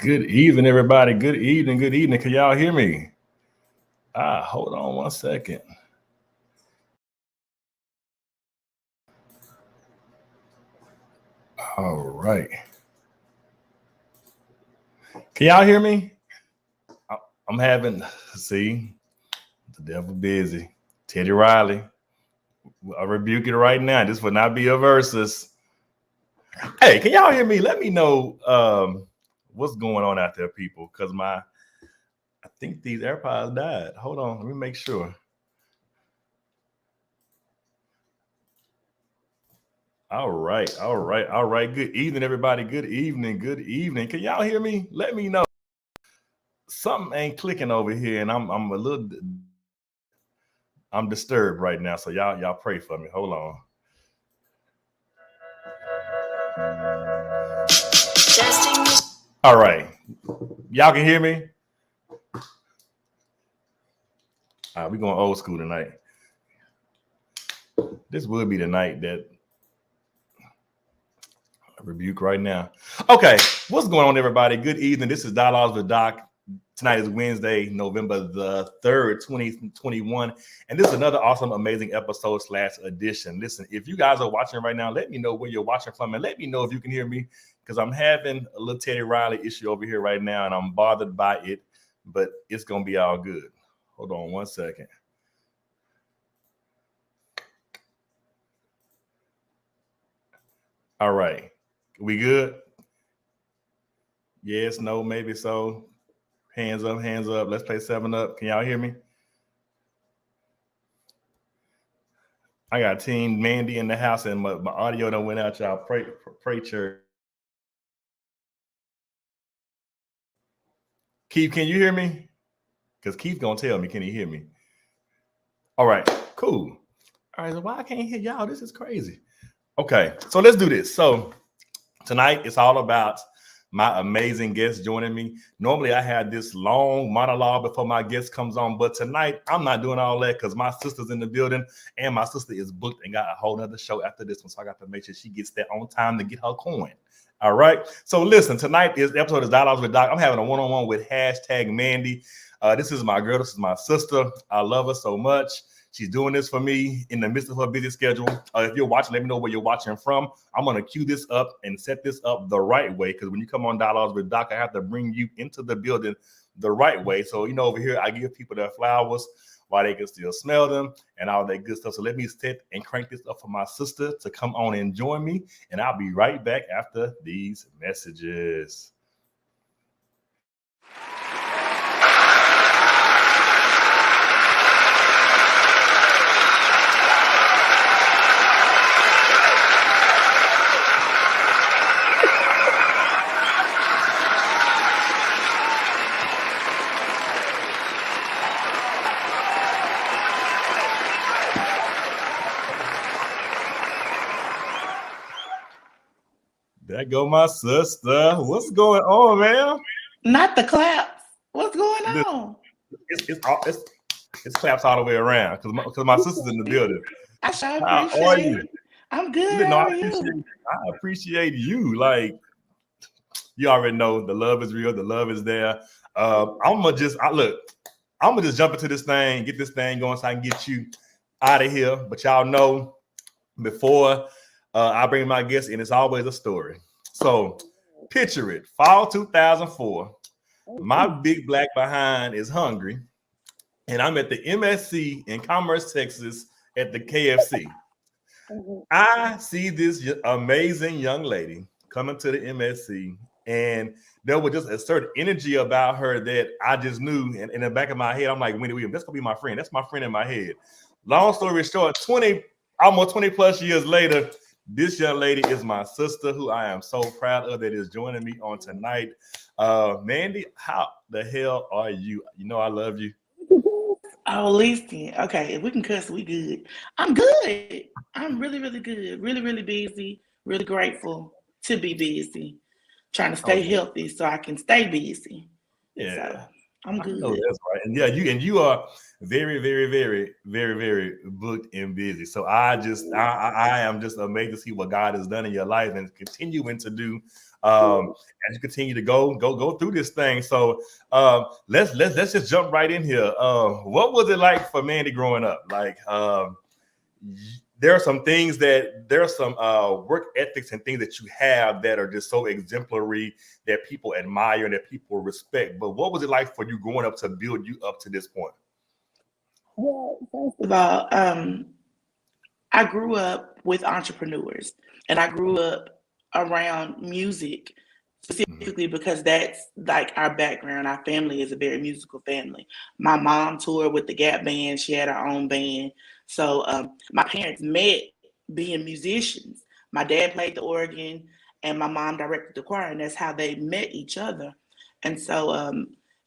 Good evening, everybody. Good evening. Good evening. Can y'all hear me? Hold on one second. All right. Can y'all hear me? I'm having, see, the devil busy. Teddy Riley. I rebuke it right now. This will not be a versus. Hey, can y'all hear me? Let me know what's going on out there, people, because I think these AirPods died. Hold on, let me make sure. All right. Good evening, everybody. Good evening. Can y'all hear me? Let me know. Something ain't clicking over here, and I'm disturbed right now. So y'all pray for me. Hold on. Testing. All right. Y'all can hear me? All right, we're going old school tonight. This will be the night that I rebuke right now. Okay, what's going on, everybody? Good evening. This is Dialogues with Doc. Tonight is Wednesday, November the 3rd, 2021. And this is another awesome, amazing episode / edition. Listen, if you guys are watching right now, let me know where you're watching from and let me know if you can hear me, because I'm having a little Teddy Riley issue over here right now and I'm bothered by it, but it's going to be all good. Hold on one second. All right. We good? Yes, no, maybe so. Hands up. Let's play 7 Up. Can y'all hear me? I got Team Mandi in the house, and my audio done went out. Y'all pray church. Keith, can you hear me? Because Keith gonna tell me, can he hear me? All right, cool. All right, so why I can't hear y'all? This is crazy. Okay, so let's do this. So tonight it's all about my amazing guest joining me. Normally I had this long monologue before my guest comes on, but tonight I'm not doing all that because my sister's in the building and my sister is booked and got a whole nother show after this one. So I got to make sure she gets there on time to get her coin. All right. So listen, tonight is episode is Dialogues with Doc. I'm having a one-on-one with #Mandi. This is my girl. This is my sister. I love her so much. She's doing this for me in the midst of her busy schedule. If you're watching, let me know where you're watching from. I'm going to cue this up and set this up the right way, because when you come on Dialogues with Doc, I have to bring you into the building the right way. So, over here, I give people their flowers while they can still smell them and all that good stuff. So let me sit and crank this up for my sister to come on and join me. And I'll be right back after these messages. There go my sister. What's going on, man? Not the claps. What's going on? It's claps all the way around because my sister's in the building. I sure appreciate it. I'm good. How are you? I appreciate you. Like, you already know the love is real. The love is there. I'm gonna just jump into this thing, get this thing going so I can get you out of here. But y'all know, before I bring my guest in, it's always a story. So picture it, fall 2004. My big black behind is hungry, and I'm at the MSC in Commerce, Texas, at the KFC. I see this amazing young lady coming to the MSC, and there was just a certain energy about her that I just knew. And in the back of my head, I'm like, Wendy Williams, that's gonna be my friend. That's my friend in my head. Long story short, almost 20 plus years later, this young lady is my sister, who I am so proud of, that is joining me on tonight. Mandi, how the hell are you? You know I love you. Oh, listen. Okay, if we can cuss, we good. I'm good. I'm really, really good. Really, really busy. Really grateful to be busy. Trying to stay healthy so I can stay busy. Yeah. I'm I know good. that's right. And yeah, you are very, very, very, very, very booked and busy. So I am just amazed to see what God has done in your life and continuing to do as you continue to go through this thing. So let's just jump right in here. What was it like for Mandi growing up? Like there are some things that there are some work ethics and things that you have that are just so exemplary that people admire and that people respect. But what was it like for you growing up to build you up to this point? Well, first of all, I grew up with entrepreneurs and I grew up around music Mhm. specifically because that's like our background. Our family is a very musical family. My mom toured with the Gap Band, she had her own band. So my parents met being musicians. My dad played the organ and my mom directed the choir, and that's how they met each other. And so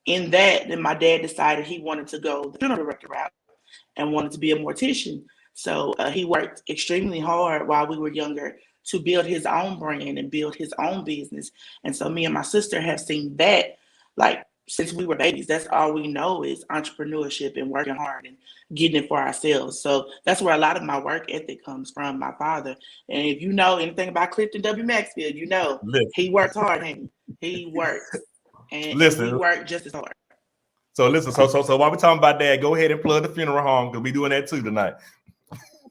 in that, then my dad decided he wanted to go the funeral director route and wanted to be a mortician. So he worked extremely hard while we were younger to build his own brand and build his own business. And so me and my sister have seen that like since we were babies. That's all we know is entrepreneurship and working hard and getting it for ourselves. So that's where a lot of my work ethic comes from, my father. And if you know anything about Clifton W. Maxfield, you know Listen, he works hard, and he works. And we listen. work just as hard. So listen. So while we're talking about that, go ahead and plug the funeral home because we doing that too tonight.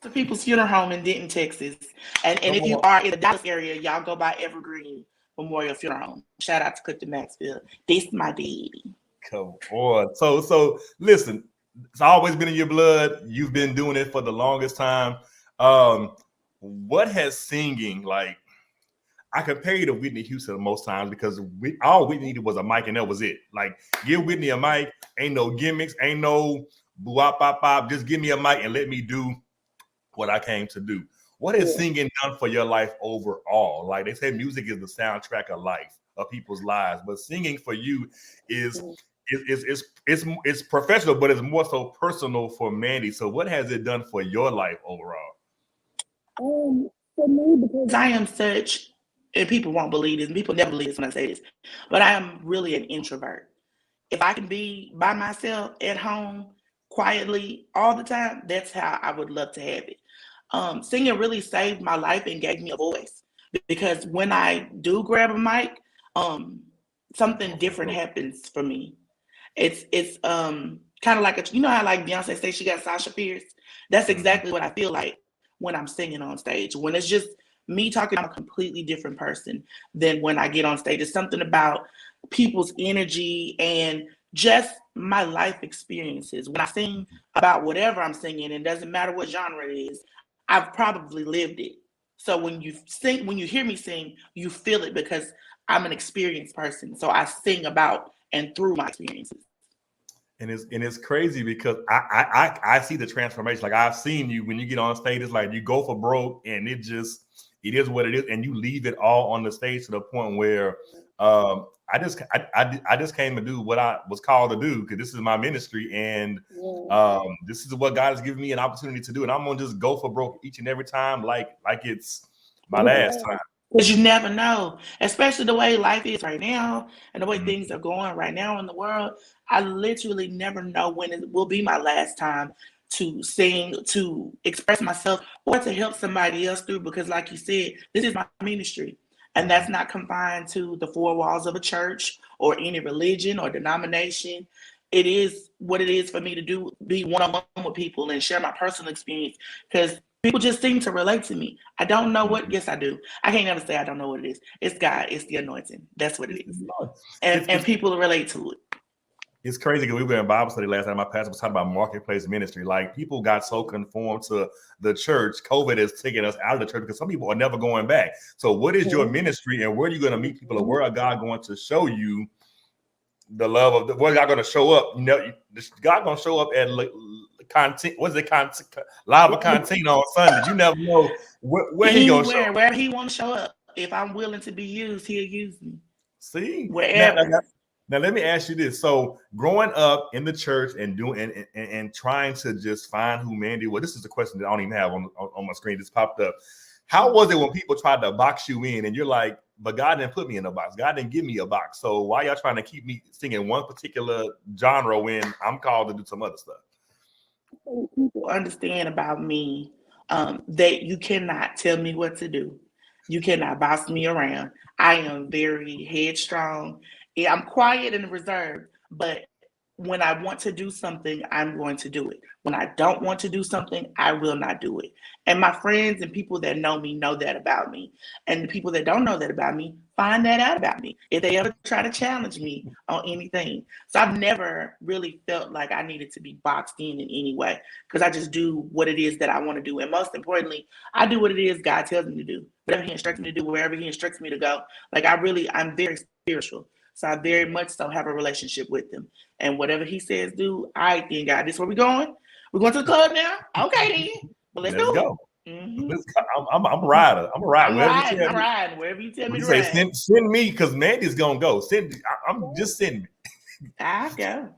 To People's Funeral Home in Denton, Texas. And Come if you on. are in the Dallas area, y'all go by Evergreen Memorial Funeral Home. Shout out to Clifton Maxfield. This my daddy. Come on. So listen, it's always been in your blood. You've been doing it for the longest time. What has singing like? I compare you to Whitney Houston most times because all Whitney needed was a mic and that was it. Like, give Whitney a mic, ain't no gimmicks, ain't no bop bop bop. Just give me a mic and let me do what I came to do. What has singing done for your life overall? Like they say, music is the soundtrack of life, of people's lives, but singing for you is it's professional, but it's more so personal for Mandi. So, what has it done for your life overall? For me, because I am such, and people won't believe this, and people never believe this when I say this, but I am really an introvert. If I can be by myself at home quietly all the time, that's how I would love to have it. Singing really saved my life and gave me a voice because when I do grab a mic, um, something different happens for me. It's kind of like you know how like Beyonce says she got Sasha Fierce. That's Mhm. exactly what I feel like when I'm singing on stage. When it's just me talking, I'm a completely different person than when I get on stage. It's something about people's energy and just my life experiences. When I sing about whatever I'm singing, it doesn't matter what genre it is, I've probably lived it. So when you sing, when you hear me sing, you feel it because I'm an experienced person. So I sing about and through my experiences. And it's crazy because I see the transformation. Like I've seen you when you get on stage, it's like you go for broke, and it is what it is, and you leave it all on the stage to the point where I just came to do what I was called to do because this is my ministry, and this is what God has given me an opportunity to do, and I'm gonna just go for broke each and every time, like it's my last time. Because you never know, especially the way life is right now and the way Mhm. things are going right now in the world. I literally never know when it will be my last time to sing, to express myself, or to help somebody else through. Because, like you said, this is my ministry. And that's Mhm. not confined to the four walls of a church or any religion or denomination. It is what it is for me to do, be one on one with people and share my personal experience. Because people just seem to relate to me. I don't know what, Mhm. yes, I do. I can't ever say I don't know what it is. It's God, it's the anointing. That's what it is. It's, And it's people relate to it. it's crazy because we were in Bible study last time. My pastor was talking about marketplace ministry. Like people got so conformed to the church, COVID is taking us out of the church because some people are never going back. So, what is your ministry, and where are you going to meet people, or where are God going to show you the love of the? Where God going to show up? You know, God going to show up at content. What's it? Lava Cantina on Sunday. You never know where he going to show Anywhere, up. wherever he wants to show up. If I'm willing to be used, he'll use me. See now, Wherever. now let me ask you this. So growing up in the church and doing and trying to just find who Mandi was, this is a question that I don't even have on my screen. Just popped up. How was it when people tried to box you in and you're like, but God didn't put me in a box. God didn't give me a box. So why y'all trying to keep me singing one particular genre when I'm called to do some other stuff? People understand about me that you cannot tell me what to do. You cannot boss me around. I am very headstrong. Yeah, I'm quiet and reserved, but when I want to do something, I'm going to do it. When I don't want to do something, I will not do it. And my friends and people that know me know that about me. And the people that don't know that about me find that out about me if they ever try to challenge me on anything. So I've never really felt like I needed to be boxed in any way because I just do what it is that I want to do. And most importantly, I do what it is God tells me to do. Whatever He instructs me to do, wherever He instructs me to go. Like I'm very spiritual. So I very much so have a relationship with Him. And whatever He says do, I think God, this is where we're going. We're going to the club now. Okay then. But let's go. Mm-hmm. Let's go. I'm a rider. I'm a rider. I'm riding wherever you tell me to say ride. send me because Mandy's gonna go. I'm just sending me. I go.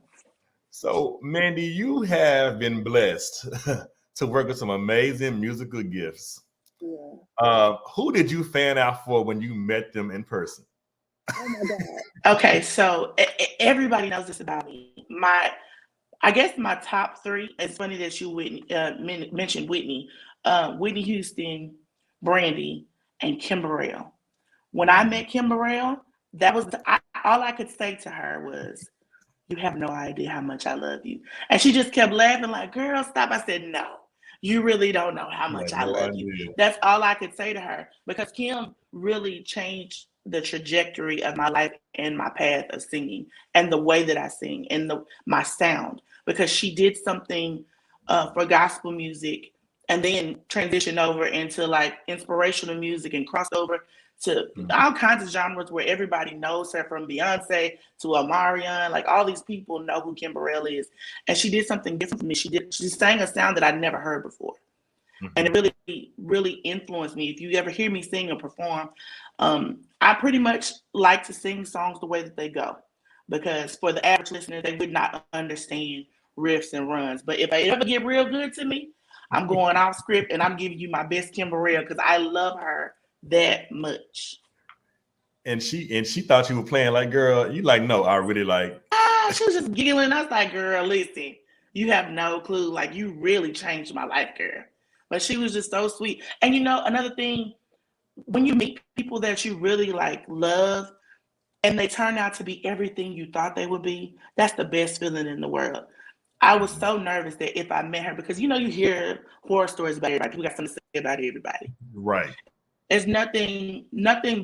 So Mandi, you have been blessed to work with some amazing musical gifts. Yeah. Who did you fan out for when you met them in person? Oh my God. Okay, so everybody knows this about me. I guess my top three. It's funny that you mentioned Whitney, Whitney Houston, Brandy, and Kim Burrell. When I met Kim Burrell, that was all I could say to her was, "You have no idea how much I love you," and she just kept laughing like, "Girl, stop!" I said, "No, you really don't know how much I love you." That's all I could say to her because Kim really changed the trajectory of my life and my path of singing and the way that I sing and my sound because she did something for gospel music and then transitioned over into like inspirational music and crossed over to all kinds of genres where everybody knows her from Beyonce to Omarion. Like all these people know who Kim Burrell is. And she did something different for me. She sang a sound that I'd never heard before. And it really, really influenced me. If you ever hear me sing or perform, I pretty much like to sing songs the way that they go. Because for the average listener, they would not understand riffs and runs. But if I ever get real good to me, I'm going off script and I'm giving you my best Kim Burrell because I love her that much. And she thought you were playing like, girl, you like, no, I really like. She was just giggling. I was like, girl, listen, you have no clue. Like, you really changed my life, girl. But she was just so sweet. And you know, another thing, when you meet people that you really like love and they turn out to be everything you thought they would be, that's the best feeling in the world. I was so nervous that if I met her, because you know, you hear horror stories about everybody. People got something to say about everybody. Right. There's nothing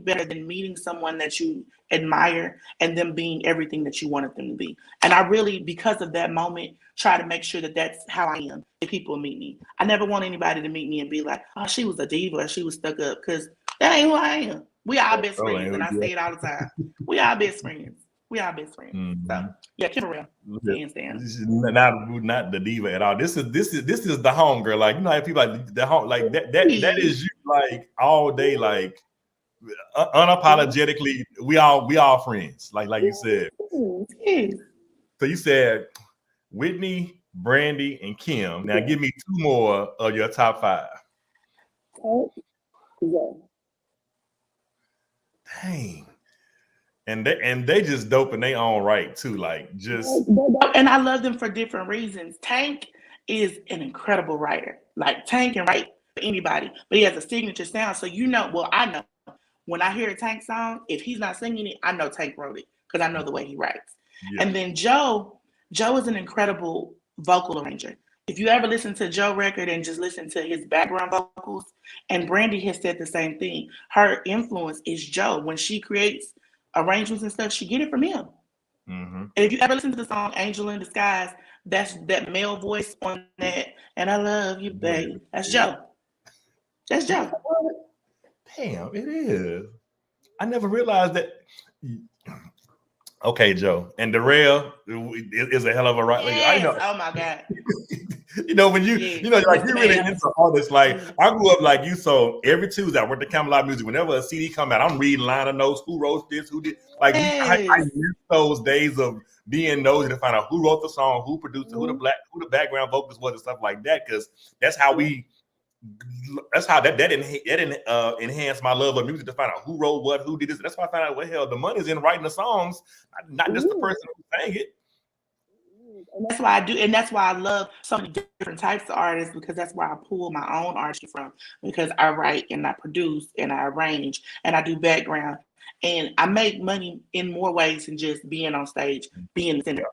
better than meeting someone that you admire and them being everything that you wanted them to be. And I really, because of that moment, try to make sure that that's how I am if people meet me. I never want anybody to meet me and be like, oh, she was a diva or she was stuck up, because that ain't who I am. We are best friends, and I say it all the time. We are best friends. We are best friends. Mm-hmm. So yeah, Kim Burrell, hands down. This is not the diva at all. This is the home girl. Like, you know how people like the home, like that is you like all day, like unapologetically. We all friends. Like you said. Yes. So you said Whitney, Brandy, and Kim. Now give me two more of your top five. Yeah. Dang. And they just dope in their own right too. Like just and I love them for different reasons. Tank is an incredible writer. Like Tank can write for anybody, but he has a signature sound. So you know, well, I know when I hear a Tank song, if he's not singing it, I know Tank wrote it because I know the way he writes. Yeah. And then Joe is an incredible vocal arranger. If you ever listen to Joe record and just listen to his background vocals, and Brandy has said the same thing. Her influence is Joe. When she creates arrangements and stuff, she get it from him. Mm-hmm. And if you ever listen to the song Angel in Disguise, that's that male voice on that, and I love you, baby. That's Joe. That's Joe. Damn, it is. I never realized that. Okay, Joe. And Darrell is a hell of a writer. Yes. I know. Oh my God. You know, when you know, like you're really into artists. Like I grew up like you, so every Tuesday I went to Camelot Music. Whenever a CD come out, I'm reading liner notes, who wrote this, who did. Like I miss those days of being nosy to find out who wrote the song, who produced it, who the background vocals was, and stuff like that. Because that's how we that's how that enhanced my love of music to find out who wrote what, who did this. That's why I found out what hell the money's in writing the songs, not just the person who sang it. And that's why I do, and that's why I love so many different types of artists, because that's where I pull my own artistry from. Because I write and I produce and I arrange and I do background, and I make money in more ways than just being on stage, being the center.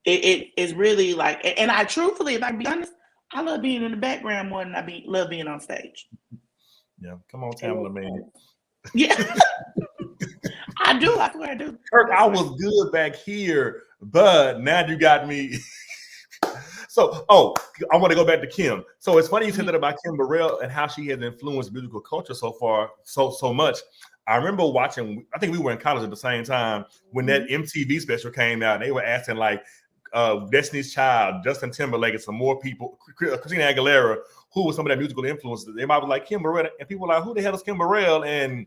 It is really like, and I truthfully, if I can be honest, I love being in the background more than love being on stage. Yeah, come on, Tamala, man. Yeah, I do. I swear I do. Kirk, I was good back here, but now you got me. So, I want to go back to Kim. So it's funny you said that about Kim Burrell and how she has influenced musical culture so far, so much. I remember watching, I think we were in college at the same time when that MTV special came out. And they were asking like Destiny's Child, Justin Timberlake, and some more people, Christina Aguilera, who was some of their musical influences. They might be like Kim Burrell, and people were like, who the hell is Kim Burrell? And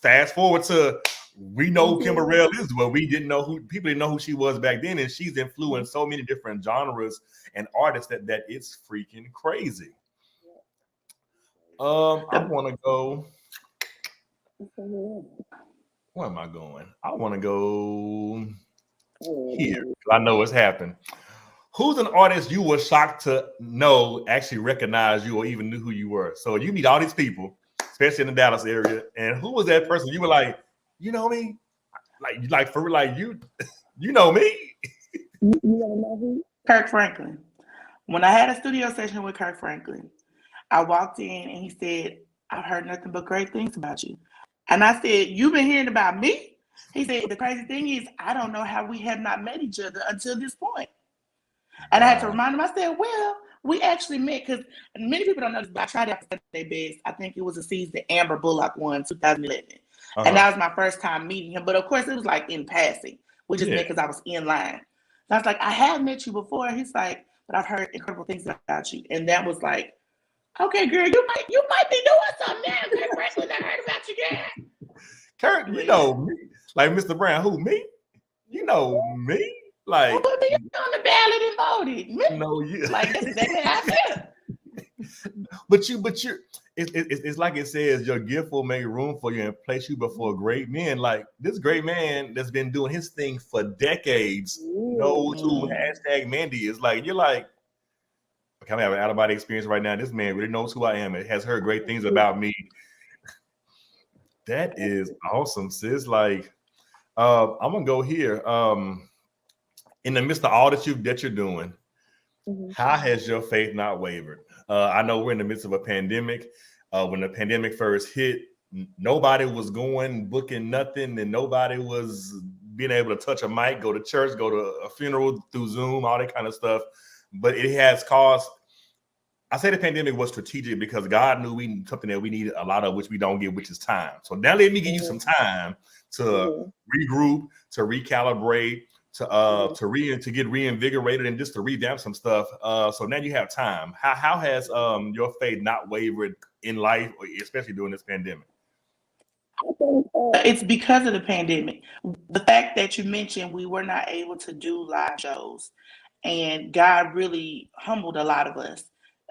fast forward to, we know who Kim Burrell is, but people didn't know who she was back then, and she's influenced so many different genres and artists that it's freaking crazy. I want to go. Where am I going? I want to go here. I know what's happened. Who's an artist you were shocked to know actually recognized you or even knew who you were? So you meet all these people, especially in the Dallas area, and who was that person you were like, you know me? Like for like you know me? You want to know who? Kirk Franklin. When I had a studio session with Kirk Franklin, I walked in and he said, I've heard nothing but great things about you. And I said, you've been hearing about me? He said, the crazy thing is, I don't know how we have not met each other until this point. And I had to remind him, I said, well, we actually met, because many people don't know this, but I tried out for Sunday Best. I think it was a season Amber Bullock won, 2011. And that was my first time meeting him. But of course, it was like in passing, which is because I was in line. And I was like, I have met you before. He's like, but I've heard incredible things about you. And that was like, okay, girl, you might be doing something now. Kirk Franklin, I heard about you, girl. Kirk, you know me. Like Mr. Brown, who, me? You know me? Like, who put me on the ballot and voted? Me? No, you. Like, that's exactly how I feel. But it's like it says, your gift will make room for you and place you before great men. Like this great man that's been doing his thing for decades knows who #Mandi is. Like, you're like, okay, I'm having an out-of-body experience right now. This man really knows who I am. It has heard great things about me. That is awesome, sis. Like, I'm gonna go here. In the midst of all that you're doing, how has your faith not wavered? I know we're in the midst of a pandemic. When the pandemic first hit, nobody was booking nothing, and nobody was being able to touch a mic, go to church, go to a funeral through Zoom, all that kind of stuff. But it has caused, I say the pandemic was strategic because God knew something that we needed a lot of, which we don't get, which is time. So now let me give you some time to regroup, to recalibrate, to get reinvigorated, and just to revamp some stuff. So now you have time. How has your faith not wavered in life, especially during this pandemic? I think it's because of the pandemic. The fact that you mentioned we were not able to do live shows, and God really humbled a lot of us.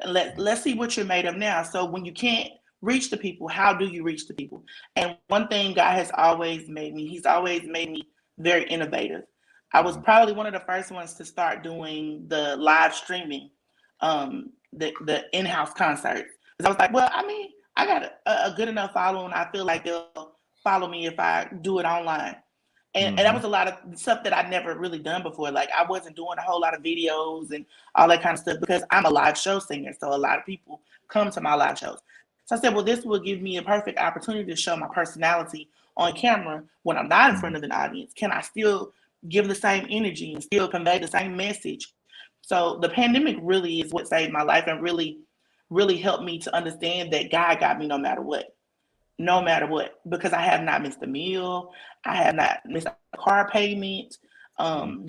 Let's see what you're made of now. So when you can't reach the people, how do you reach the people? And one thing God has always made me, he's always made me very innovative. I was probably one of the first ones to start doing the live streaming, the in-house concerts. Because I was like, well, I mean, I got a good enough following. I feel like they'll follow me if I do it online. And that was a lot of stuff that I'd never really done before. Like, I wasn't doing a whole lot of videos and all that kind of stuff because I'm a live show singer. So a lot of people come to my live shows. So I said, well, this will give me a perfect opportunity to show my personality on camera when I'm not in front of an audience. Can I still give the same energy and still convey the same message? So the pandemic really is what saved my life and really, really helped me to understand that God got me no matter what. No matter what, because I have not missed a meal. I have not missed a car payment.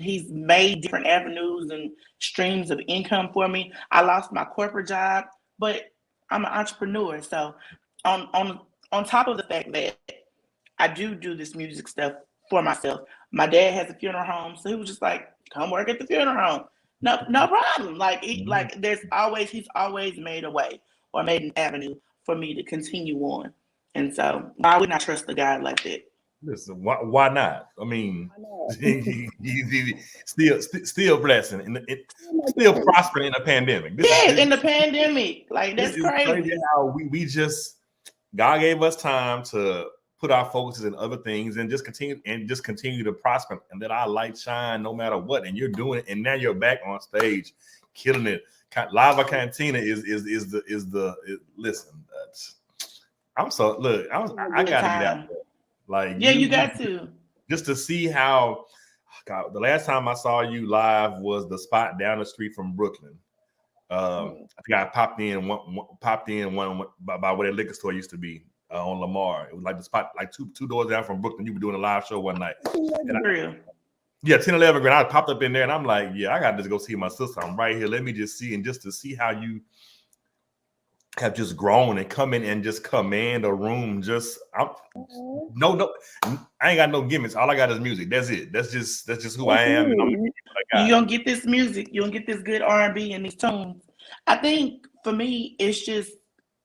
He's made different avenues and streams of income for me. I lost my corporate job, but I'm an entrepreneur. So on top of the fact that I do this music stuff for myself, my dad has a funeral home, so he was just like, come work at the funeral home. No problem. Like he's always made a way. or made an avenue for me to continue on. And so why would not trust a God like that? Listen, why not? I mean, still blessing and still prospering in a pandemic. Yeah, in the pandemic, like This that's is crazy crazy. how we just God gave us time to put our focuses in other things and just continue to prosper and let our light shine no matter what. And you're doing it, and now you're back on stage, killing it. Lava Cantina listen. I'm so look. I got to get out there. Like yeah, you got to just to see how. God, the last time I saw you live was the spot down the street from Brooklyn. I think I popped in one by where that liquor store used to be on Lamar. It was like the spot, like two doors down from Brooklyn. You were doing a live show one night. Yeah, 1011 Grand. I popped up in there and I'm like, yeah, I got to just go see my sister. I'm right here. Let me just see, and just to see how you have just grown and come in and just command a room. No, I ain't got no gimmicks. All I got is music. That's it. That's just who I am. And you don't get this music. You don't get this good R&B and these tunes. I think for me, it's just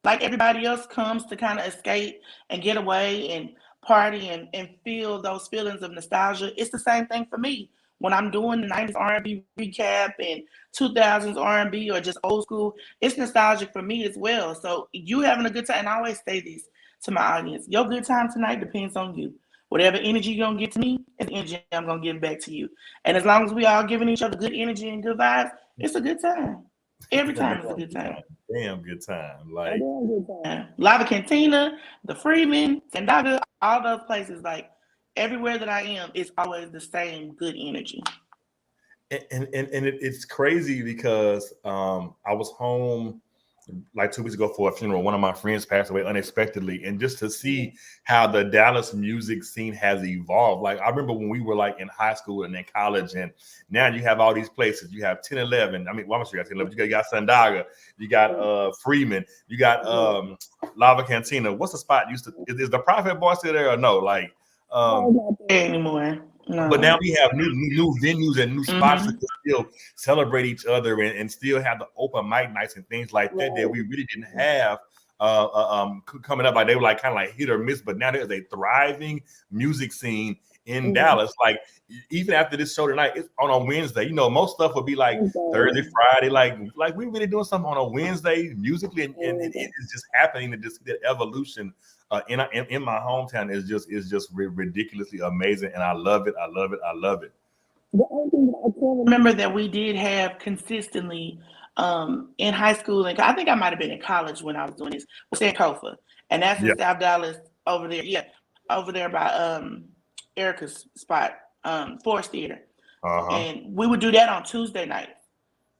like everybody else comes to kind of escape and get away and party and feel those feelings of nostalgia. It's the same thing for me when I'm doing the 90s R&B recap and 2000s R&B or just old school. It's nostalgic for me as well. So you having a good time, and I always say this to my audience, your good time tonight depends on you. Whatever energy you're going to give to me is the energy I'm going to give back to you. And as long as we all giving each other good energy and good vibes, it's a good time. Every time is a good time. Damn good time. Like Lava Cantina, the Freeman, Sandaga, all those places, like everywhere that I am, it's always the same good energy. And it's crazy because I was home like 2 weeks ago for a funeral. One of my friends passed away unexpectedly, and just to see how the Dallas music scene has evolved. Like I remember when we were like in high school and in college, and now you have all these places. You have 1011. I mean, well, I'm sure you got 1011. You got Sandaga. You got Freeman. You got Lava Cantina. What's the spot used to? Is the Prophet Bar still there or no? Like not there anymore. No. But now we have new venues and new spots to still celebrate each other and still have the open mic nights and things like that we really didn't have coming up. Like they were like kind of like hit or miss, but now there's a thriving music scene in Dallas. Like even after this show tonight, it's on a Wednesday. You know, most stuff would be like Thursday, Friday. Like we really doing something on a Wednesday musically, and it is just happening. That evolution in my hometown is just ridiculously amazing, and I love it. I love it. I love it. The only thing that I can remember that we did have consistently in high school, and I think I might have been in college when I was doing this, was Sankofa, and that's in South Dallas over there. Yeah, over there by Erica's spot, Forest Theater, and we would do that on Tuesday night.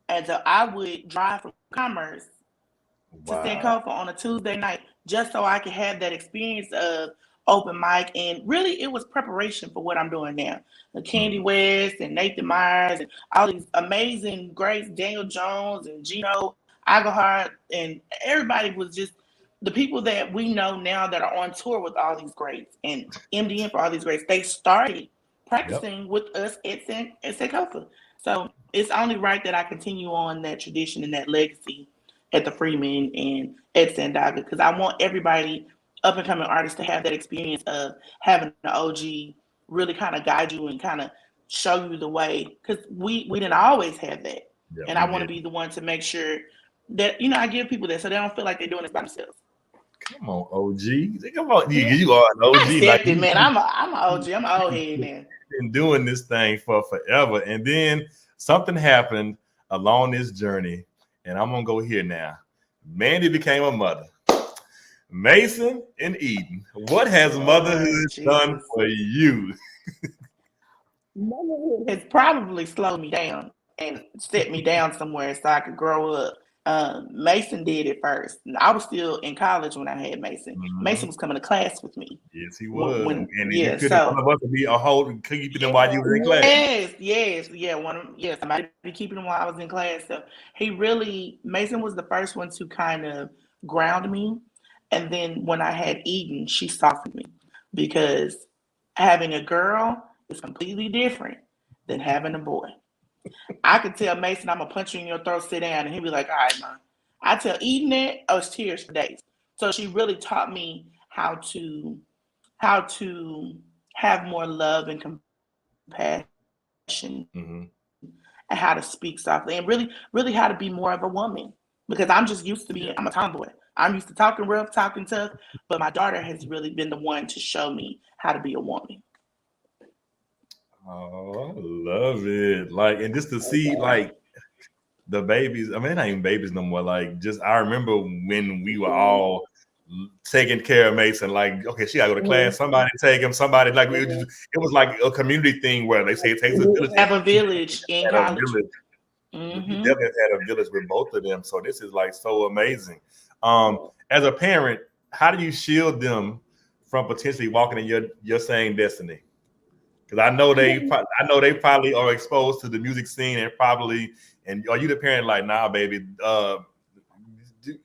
And so I would drive from Commerce to Sankofa on a Tuesday night just so I could have that experience of open mic. And really, it was preparation for what I'm doing now. The Candy West and Nathan Myers and all these amazing greats, Daniel Jones and Gino Agahart, and everybody was just the people that we know now that are on tour with all these greats and MDN for all these greats. They started practicing with us at Sankofa. So it's only right that I continue on that tradition and that legacy at the Freeman and at Sandaga, because I want everybody, up and coming artists, to have that experience of having an OG really kind of guide you and kind of show you the way, because we didn't always have that. And I want to be the one to make sure that, you know, I give people that so they don't feel like they're doing this by themselves. Come on, OG. Come on, you are an OG. Like it, man. I'm an OG. I'm an old head, man. Been doing this thing for forever, and then something happened along this journey, and I'm gonna go here now. Mandi became a mother. Mason and Eden, what has motherhood done for you? It's probably slowed me down and set me down somewhere so I could grow up. Mason did it first. I was still in college when I had Mason. Mason was coming to class with me. Yes, he was. One of us to be a whole keeping him while you were in class. Yes. Somebody be keeping him while I was in class. So Mason was the first one to kind of ground me. And then when I had Eden, she softened me, because having a girl is completely different than having a boy. I could tell Mason, I'm gonna punch you in your throat, sit down, and he'd be like, all right, man, I tell Eden that, oh, it's tears for days. So she really taught me how to have more love and compassion Mm-hmm. and how to speak softly and really how to be more of a woman. Because I'm just used to being, I'm a tomboy. I'm used to talking rough, talking tough, but my daughter has really been the one to show me how to be a woman. Oh, I love it. Like, and just to see Okay. like the babies. I mean, they're not even babies no more. Like, just I remember when we were Mhm. all taking care of Mason. Like, okay, she gotta go to Mhm. class. Somebody take him. Somebody like Mhm. it was like a community thing where they say it takes a Mhm. village. And Have a village in had a college. village. You Hmm. definitely had a village with both of them. So this is like so amazing. Yeah. As a parent, how do you shield them from potentially walking in your same destiny? Because I know they probably are exposed to the music scene and probably. And are you the parent like, nah, baby?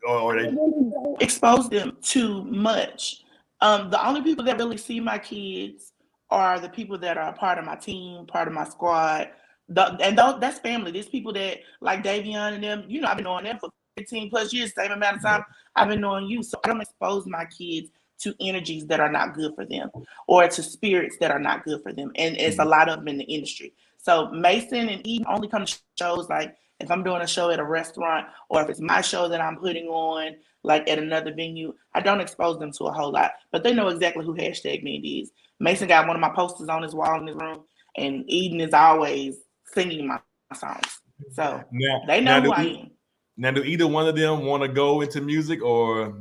Or I they really don't. Expose them too much. The only people that really see my kids are the people that are part of my team, part of my squad. That's family. There's people that like Davion and them. You know, I've been knowing them for 15 plus years, same amount of time I've been knowing you. So I don't expose my kids to energies that are not good for them or to spirits that are not good for them. And it's a lot of them in the industry. So Mason and Eden only come to shows like if I'm doing a show at a restaurant or if it's my show that I'm putting on like at another venue. I don't expose them to a whole lot, but they know exactly who hashtag Mandi is. Mason got one of my posters on his wall in his room, and Eden is always singing my songs. So now they know now who do I e- am. now do either one of them want to go into music or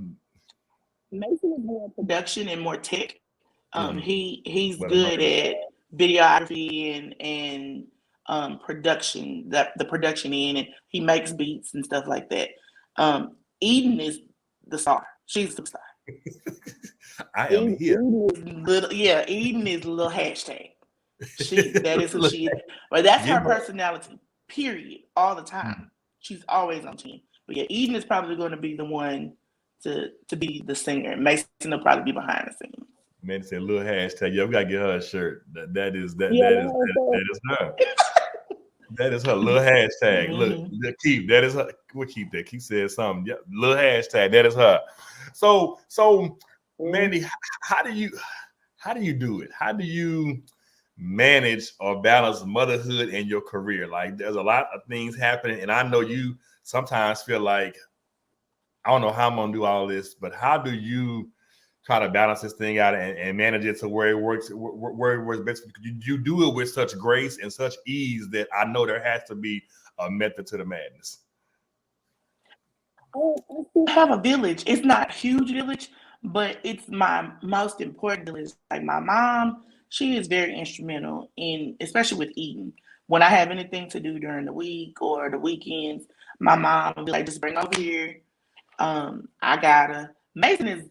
Mason is more Production and more tech. mm, He's well, good at videography and production, the production end, and he makes beats and stuff like that. Eden is the star. She's the star. I am Eden, here. Little, yeah, Eden is a little hashtag. That is who she is. But that's Give her her. personality. Period. All the time. Mm. She's always on team. But yeah, Eden is probably going to be the one to be the singer. Mason will probably be behind the scenes. Man said little hashtag. Yeah, we gotta get her a shirt. That is that yeah, that is the that is her. That is her little hashtag. Mm-hmm. Look, Keith. That is her. We'll keep that. Keith said something. Yeah, little hashtag. That is her. So, whole Mandi, how do you do it? How do you manage or balance motherhood and your career? Like, there's a lot of things happening, and I know you sometimes feel like I don't know how I'm gonna do all this, but how do you try to balance this thing out and manage it to where it works, where it works best? You do it with such grace and such ease that I know there has to be a method to the madness. I think Have a village. It's not a huge village, but it's my most important village. Like my mom, she is very instrumental in, especially with eating. When I have anything to do during the week or the weekends, my mom will be like, just bring over here. I gotta. Mason is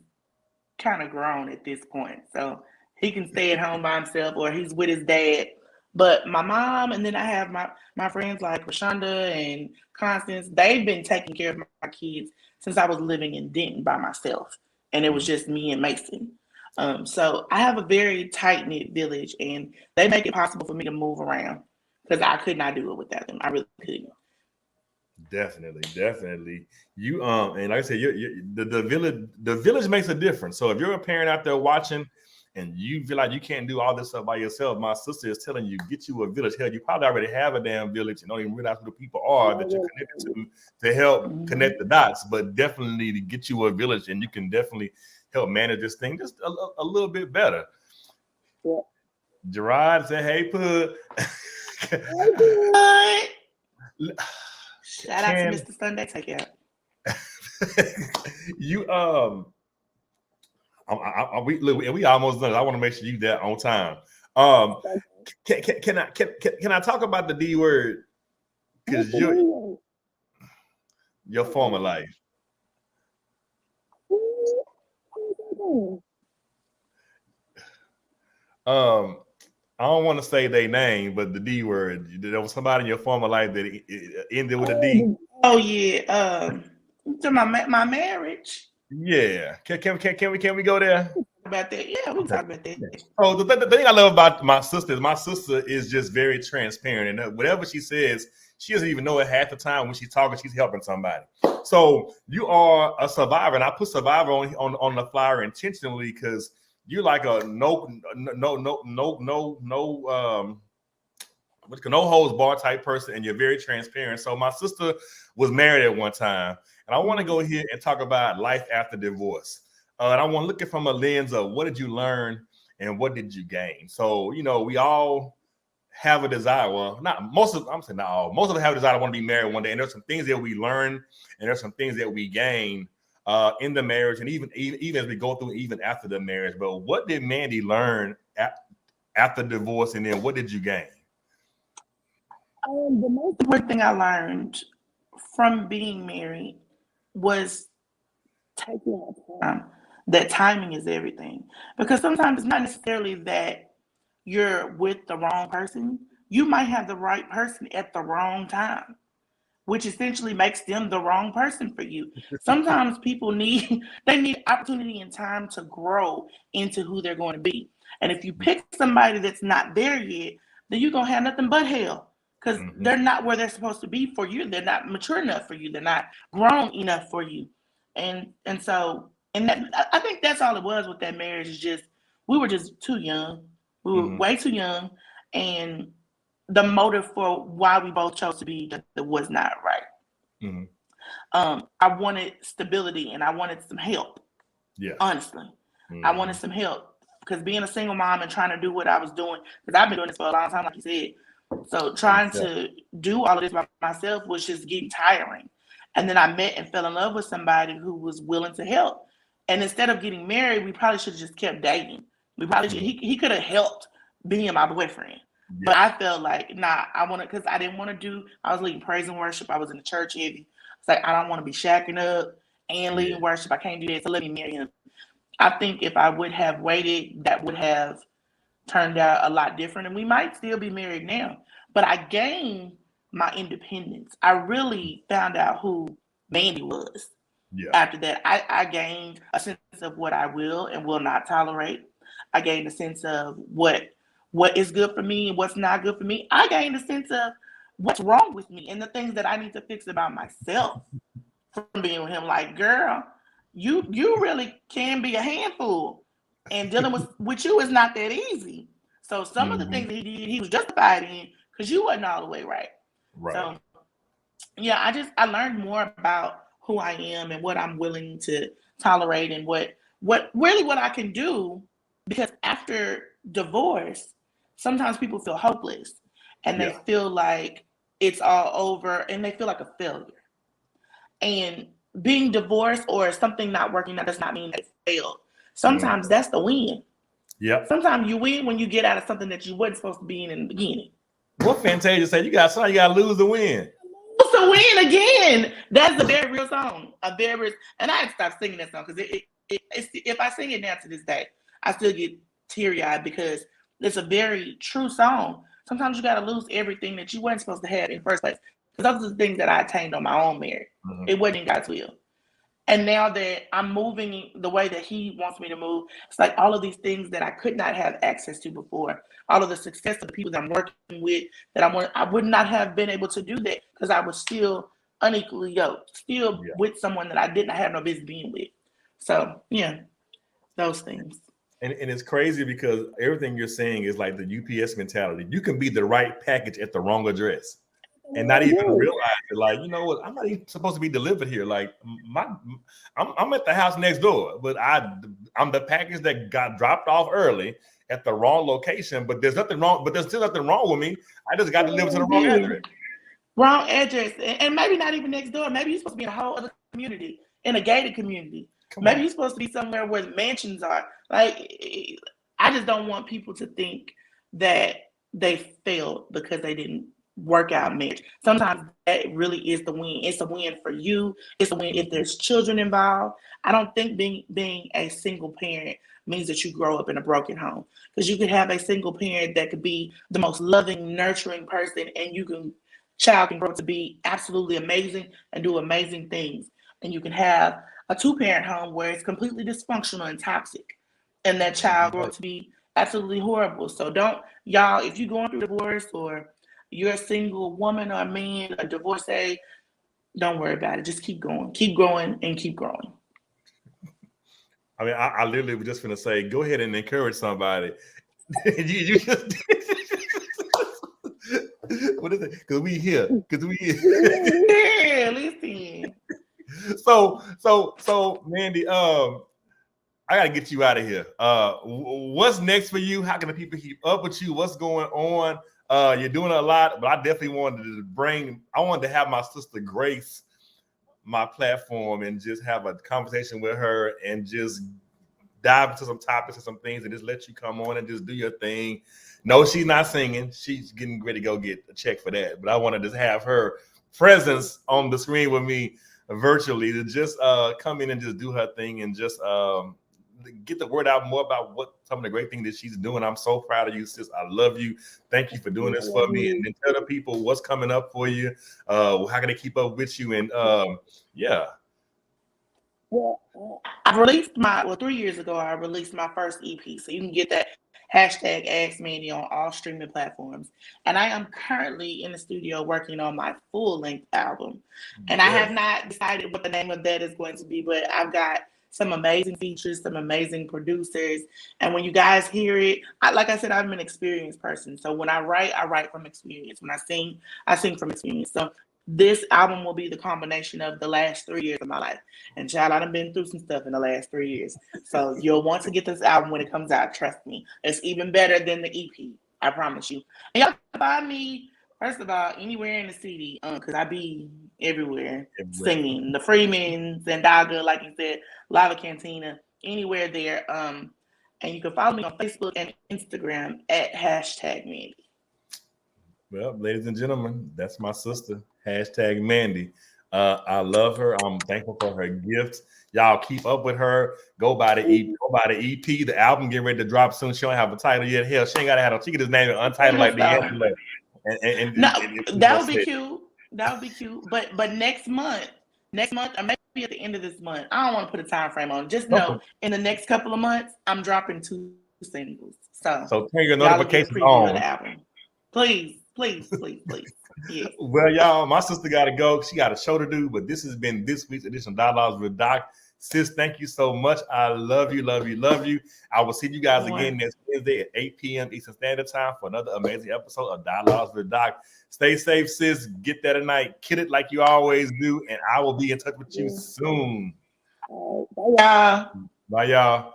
kind of grown at this point, so he can stay at home by himself or he's with his dad. But my mom, and then I have my friends like Rashonda and Constance. They've been taking care of my kids since I was living in Denton by myself, and it was just me and Mason. So I have a very tight knit village, and they make it possible for me to move around because I could not do it without them. I really couldn't. Definitely. You and like I said, the village makes a difference. So if you're a parent out there watching and you feel like you can't do all this stuff by yourself, my sister is telling you, get you a village. Hell, you probably already have a damn village and don't even realize who the people are that you're connected to help Mm-hmm. connect the dots. But definitely to get you a village and you can definitely help manage this thing just a little bit better. yeah. Gerard said, hey, put What? Shout out to can Mr. Sunday Takeout. you we almost done. I want to make sure you that on time. Um, can I talk about the D word? Because your former life. Um, I don't want to say their name, but the D word. There was somebody in your former life that it ended with a D. Oh yeah. To my marriage. Yeah. Can we go there? About that. Yeah, we can Okay. talk about that. Oh, the thing I love about my sister is just very transparent, and whatever she says, she doesn't even know it half the time when she's talking. She's helping somebody. So you are a survivor, and I put survivor on the flyer intentionally because you're like a no holds bar type person, and you're very transparent. So my sister was married at one time, and I want to go here and talk about life after divorce. And I want to look at from a lens of what did you learn and what did you gain. So we all have a desire. Well, not most of. I'm saying not all. Most of us have a desire to want to be married one day, and there's some things that we learn, and there's some things that we gain in the marriage, and even as we go through, even after the marriage. But what did Mandi learn after divorce, and then what did you gain? The most important thing I learned from being married was taking our time. That timing is everything. Because sometimes it's not necessarily that you're with the wrong person. You might have the right person at the wrong time, which essentially makes them the wrong person for you. Sometimes people need opportunity and time to grow into who they're going to be. And if you pick somebody that's not there yet, then you're going to have nothing but hell. Because they're not where they're supposed to be for you. They're not mature enough for you. They're not grown enough for you. And that, I think that's all it was with that marriage. Is just we were just too young. We were way too young, and the motive for why we both chose to be that was not right. I wanted stability and I wanted some help. Yeah, honestly, I wanted some help because being a single mom and trying to do what I was doing, because I've been doing this for a long time, like you said. So trying to do all of this by myself was just getting tiring. And then I met and fell in love with somebody who was willing to help. And instead of getting married, we probably should have just kept dating. We probably he could have helped being my boyfriend. Yeah. But I felt like, because I didn't want to I was leading praise and worship. I was in the church heavy. It's like, I don't want to be shacking up and leading worship. I can't do that. So let me marry him. I think if I would have waited, that would have turned out a lot different, and we might still be married now. But I gained my independence. I really found out who Mandi was. Yeah. After that, I gained a sense of what I will and will not tolerate. I gained a sense of what is good for me and what's not good for me. I gained a sense of what's wrong with me and the things that I need to fix about myself from being with him. Like, girl, you really can be a handful. And dealing with you is not that easy. So some of the things that he did, he was justified in because you wasn't all the way right. So yeah, I learned more about who I am and what I'm willing to tolerate and what I can do. Because after divorce, sometimes people feel hopeless and they feel like it's all over and they feel like a failure. And being divorced or something not working out does not mean that it failed. Sometimes that's the win. Yeah. Sometimes you win when you get out of something that you wasn't supposed to be in the beginning. What Fantasia said, you got to lose the win. Lose the win again. That's a very real song. And I had to stop singing that song because if I sing it now to this day, I still get teary-eyed because it's a very true song. Sometimes you got to lose everything that you weren't supposed to have in the first place. Because those are the things that I attained on my own merit. It wasn't in God's will. And now that I'm moving the way that he wants me to move, it's like all of these things that I could not have access to before, all of the success of the people that I'm working with, I would not have been able to do that because I was still unequally yoked, with someone that I did not have no business being with. So, yeah, those things. And it's crazy because everything you're saying is like the UPS mentality. You can be the right package at the wrong address. And not even realize it. Like, you know what? I'm not even supposed to be delivered here. Like, I'm at the house next door, but I'm the package that got dropped off early at the wrong location. But there's nothing wrong. But there's still nothing wrong with me. I just got delivered to the wrong address. Wrong address, and maybe not even next door. Maybe you're supposed to be in a whole other community, in a gated community. Maybe you're supposed to be somewhere where the mansions are. Like, I just don't want people to think that they failed because they didn't work out marriage. Sometimes that really is the win. It's a win for you. It's a win if there's children involved. I don't think being a single parent means that you grow up in a broken home, because you could have a single parent that could be the most loving, nurturing person, and child can grow up to be absolutely amazing and do amazing things. And you can have a two-parent home where it's completely dysfunctional and toxic, and that child grows up to be absolutely horrible. So don't, y'all, if you're going through divorce or you're a single woman or a man, a divorcee, don't worry about it. Just keep going, keep growing, and keep growing. I mean, I literally was just gonna say, go ahead and encourage somebody. you just what is it? Because we here. Because we here. Yeah, listen. So, Mandy, I gotta get you out of here. What's next for you? How can the people keep up with you? What's going on? You're doing a lot, but I definitely wanted to have my sister Grace my platform and just have a conversation with her and just dive into some topics and some things and just let you come on and just do your thing. No, she's not singing. She's getting ready to go get a check for that. But I want to just have her presence on the screen with me virtually to just come in and just do her thing and just get the word out more about what some of the great things that she's doing. I'm so proud of you, sis. I love you. Thank you for doing this for me. And then tell the people what's coming up for you. How can they keep up with you? And yeah. Well, I released 3 years ago, I released my first EP. So you can get that hashtag Ask Mandy on all streaming platforms. And I am currently in the studio working on my full length album. And I have not decided what the name of that is going to be, but I've got some amazing features, some amazing producers. And when you guys hear it, like I said, I'm an experienced person. So when I write from experience. When I sing from experience. So this album will be the combination of the last 3 years of my life. And child, I've been through some stuff in the last 3 years. So you'll want to get this album when it comes out. Trust me. It's even better than the EP. I promise you. And y'all can find me, first of all, anywhere in the city, because I be everywhere singing. The Freeman, Zendaga, like you said, Lava Cantina, anywhere there. And you can follow me on Facebook and Instagram at hashtag Mandy. Well, ladies and gentlemen, that's my sister, hashtag Mandy. I love her. I'm thankful for her gifts. Y'all keep up with her. Go by the EP. The album getting ready to drop soon. She don't have a title yet. Hell, she ain't got to have it. She can just name it Untitled like the Angela. That would be cute. That would be cute. But next month, or maybe at the end of this month, I don't want to put a time frame on it. Just know in the next couple of months, I'm dropping 2 singles. So turn your notifications on. Of the album. Please. Yes. Well, y'all, my sister got to go. She got a show to do, but this has been this week's edition of Dialogues with Doc. Sis, thank you so much. I love you. I will see you guys again next Wednesday at 8 p.m. Eastern Standard Time for another amazing episode of Dialogues with Doc. Stay safe, sis. Get that tonight. Kid it like you always do, and I will be in touch with you soon. bye, y'all. Bye, y'all.